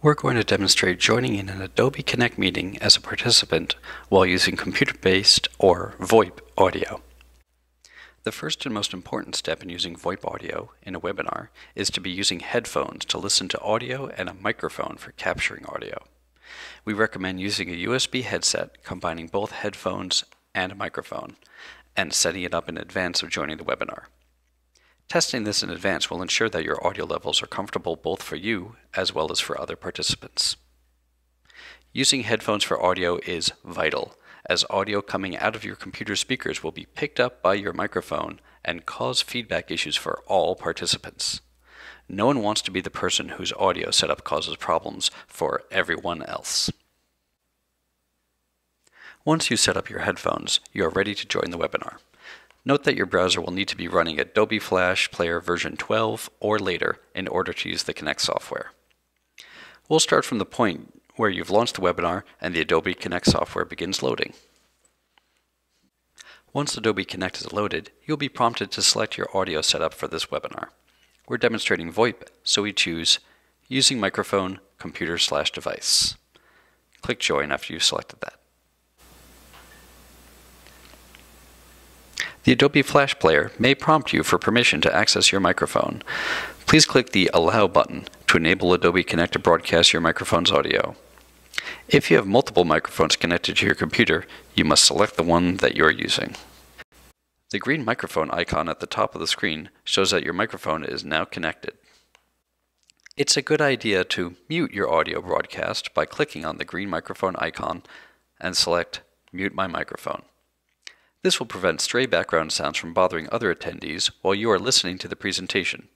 We're going to demonstrate joining in an Adobe Connect meeting as a participant while using computer-based or VoIP audio. The first and most important step in using VoIP audio in a webinar is to be using headphones to listen to audio and a microphone for capturing audio. We recommend using a USB headset combining both headphones and a microphone and setting it up in advance of joining the webinar. Testing this in advance will ensure that your audio levels are comfortable both for you as well as for other participants. Using headphones for audio is vital, as audio coming out of your computer speakers will be picked up by your microphone and cause feedback issues for all participants. No one wants to be the person whose audio setup causes problems for everyone else. Once you set up your headphones, you are ready to join the webinar. Note that your browser will need to be running Adobe Flash Player version 12 or later in order to use the Connect software. We'll start from the point where you've launched the webinar and the Adobe Connect software begins loading. Once Adobe Connect is loaded, you'll be prompted to select your audio setup for this webinar. We're demonstrating VoIP, so we choose Using Microphone, Computer/Device. Click Join after you've selected that. The Adobe Flash Player may prompt you for permission to access your microphone. Please click the Allow button to enable Adobe Connect to broadcast your microphone's audio. If you have multiple microphones connected to your computer, you must select the one that you are using. The green microphone icon at the top of the screen shows that your microphone is now connected. It's a good idea to mute your audio broadcast by clicking on the green microphone icon and select Mute My Microphone. This will prevent stray background sounds from bothering other attendees while you are listening to the presentation.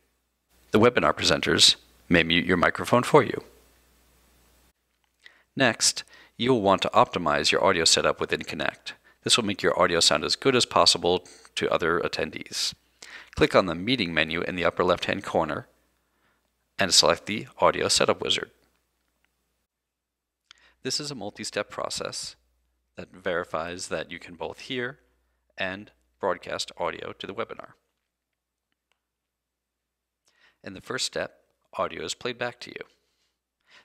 The webinar presenters may mute your microphone for you. Next, you will want to optimize your audio setup within Connect. This will make your audio sound as good as possible to other attendees. Click on the Meeting menu in the upper left-hand corner and select the Audio Setup Wizard. This is a multi-step process that verifies that you can both hear and broadcast audio to the webinar. In the first step, audio is played back to you.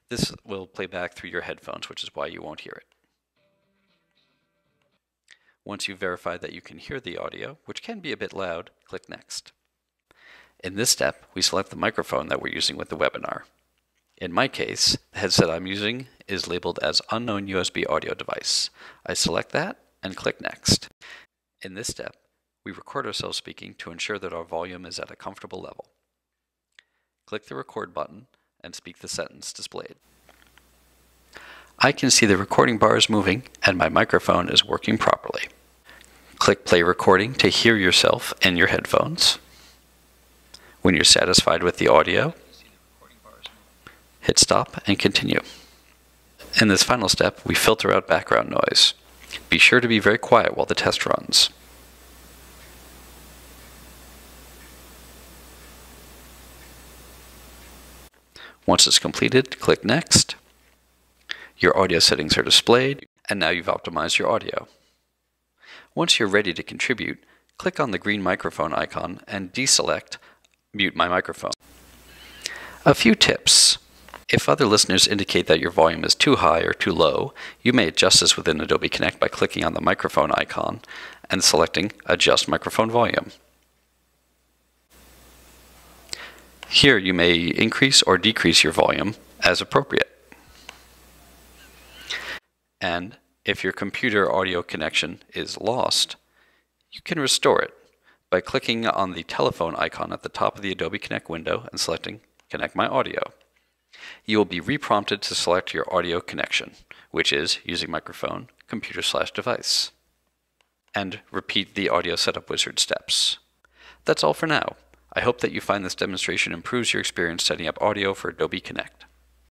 This will play back through your headphones, which is why you won't hear it. Once you've verified that you can hear the audio, which can be a bit loud, click Next. In this step, we select the microphone that we're using with the webinar. In my case, the headset I'm using is labeled as Unknown USB Audio Device. I select that and click Next. In this step, we record ourselves speaking to ensure that our volume is at a comfortable level. Click the Record button and speak the sentence displayed. I can see the recording bars moving and my microphone is working properly. Click Play Recording to hear yourself in your headphones. When you're satisfied with the audio, hit stop and continue. In this final step, we filter out background noise. Be sure to be very quiet while the test runs. Once it's completed, click Next. Your audio settings are displayed, and now you've optimized your audio. Once you're ready to contribute, click on the green microphone icon and deselect Mute My Microphone. A few tips. If other listeners indicate that your volume is too high or too low, you may adjust this within Adobe Connect by clicking on the microphone icon and selecting Adjust Microphone Volume. Here you may increase or decrease your volume as appropriate. And if your computer audio connection is lost, you can restore it by clicking on the telephone icon at the top of the Adobe Connect window and selecting Connect My Audio. You will be reprompted to select your audio connection, which is Using Microphone, Computer/Device, and repeat the Audio Setup Wizard steps. That's all for now. I hope that you find this demonstration improves your experience setting up audio for Adobe Connect.